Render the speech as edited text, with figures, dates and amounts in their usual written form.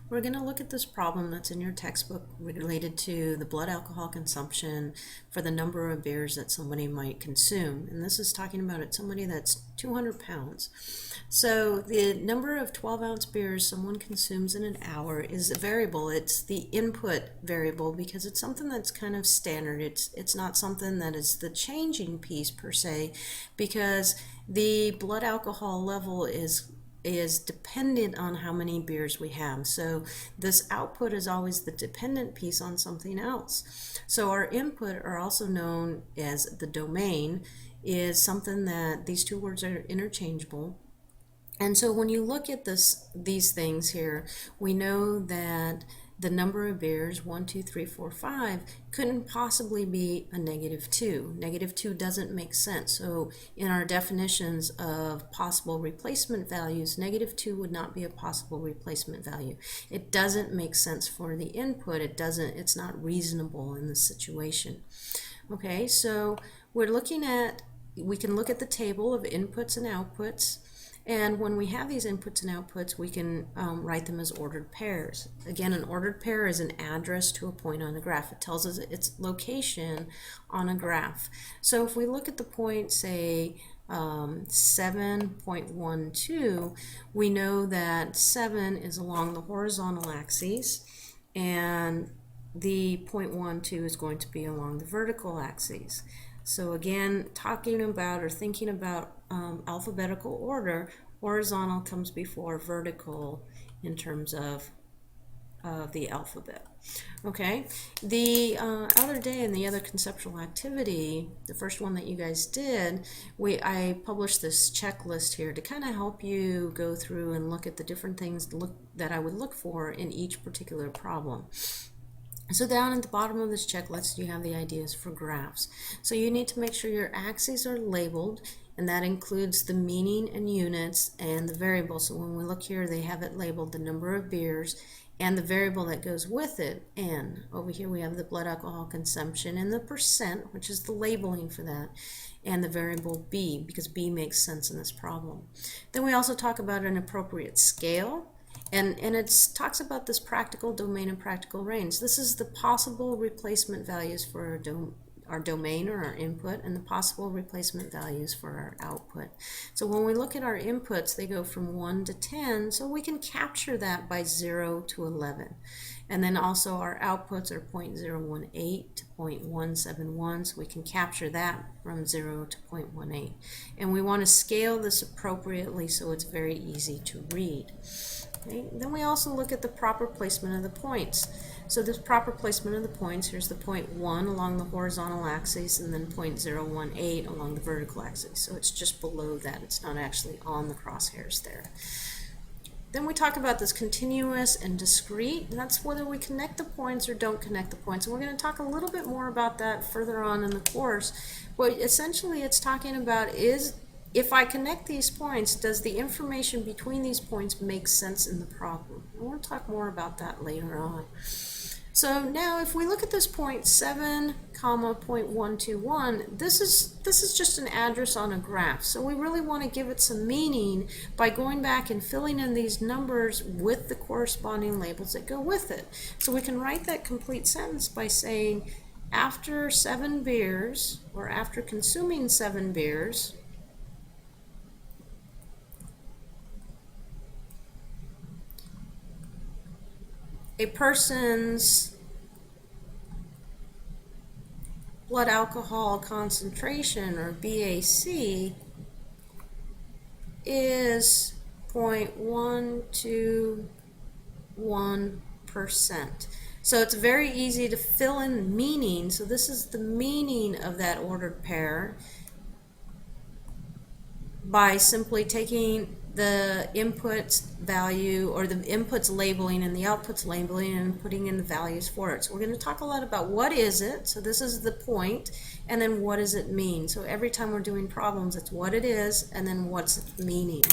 We're going to look at this problem that's in your textbook related to the blood alcohol consumption for the number of beers that somebody might consume. And this is talking about somebody that's 200 pounds. So the number of 12-ounce beers someone consumes in an hour is a variable. It's the input variable because it's something that's kind of standard. It's not something that is the changing piece per se, because the blood alcohol level is dependent on how many beers we have. So this output is always the dependent piece on something else. So our input, are also known as the domain, is something that these two words are interchangeable. And so when you look at these things here, we know that the number of beers, 1, 2, 3, 4, 5, couldn't possibly be a -2. -2 doesn't make sense. So in our definitions of possible replacement values, -2 would not be a possible replacement value. It doesn't make sense for the input. It's not reasonable in this situation. Okay, so we can look at the table of inputs and outputs. And when we have these inputs and outputs, we can write them as ordered pairs. Again, an ordered pair is an address to a point on a graph. It tells us its location on a graph. So if we look at the point, say, 7.12, we know that 7 is along the horizontal axis, and the 0.12 is going to be along the vertical axis. So again, talking about or thinking about alphabetical order, horizontal comes before vertical in terms of the alphabet. Okay, the other day in the other conceptual activity, the first one that you guys did, I published this checklist here to kind of help you go through and look at the different things that I would look for in each particular problem. So down at the bottom of this checklist, you have the ideas for graphs. So you need to make sure your axes are labeled, and that includes the meaning and units and the variable. So when we look here, they have it labeled the number of beers and the variable that goes with it, N. Over here we have the blood alcohol consumption and the percent, which is the labeling for that, and the variable B, because B makes sense in this problem. Then we also talk about an appropriate scale. And it talks about this practical domain and practical range. This is the possible replacement values for our domain or our input, and the possible replacement values for our output. So when we look at our inputs, they go from 1 to 10, so we can capture that by 0 to 11. And then also our outputs are 0.018 to 0.171, so we can capture that from 0 to 0.18. And we want to scale this appropriately so it's very easy to read. Okay. Then we also look at the proper placement of the points. So this proper placement of the points, here's the 0.1 along the horizontal axis, and then 0.018 along the vertical axis. So it's just below that. It's not actually on the crosshairs there. Then we talk about this continuous and discrete, and that's whether we connect the points or don't connect the points. And we're going to talk a little bit more about that further on in the course. But essentially it's talking about if I connect these points, does the information between these points make sense in the problem? And we'll talk more about that later on. So now if we look at this point 7, 0.121, this is just an address on a graph. So we really want to give it some meaning by going back and filling in these numbers with the corresponding labels that go with it. So we can write that complete sentence by saying, after 7 beers, or after consuming 7 beers, a person's blood alcohol concentration, or BAC, is 0.121%. So it's very easy to fill in meaning. So this is the meaning of that ordered pair by simply taking the input's value, or the input's labeling and the output's labeling, and putting in the values for it. So we're going to talk a lot about what is it. So this is the point, and then what does it mean. So every time we're doing problems, it's what it is and then what's its meaning.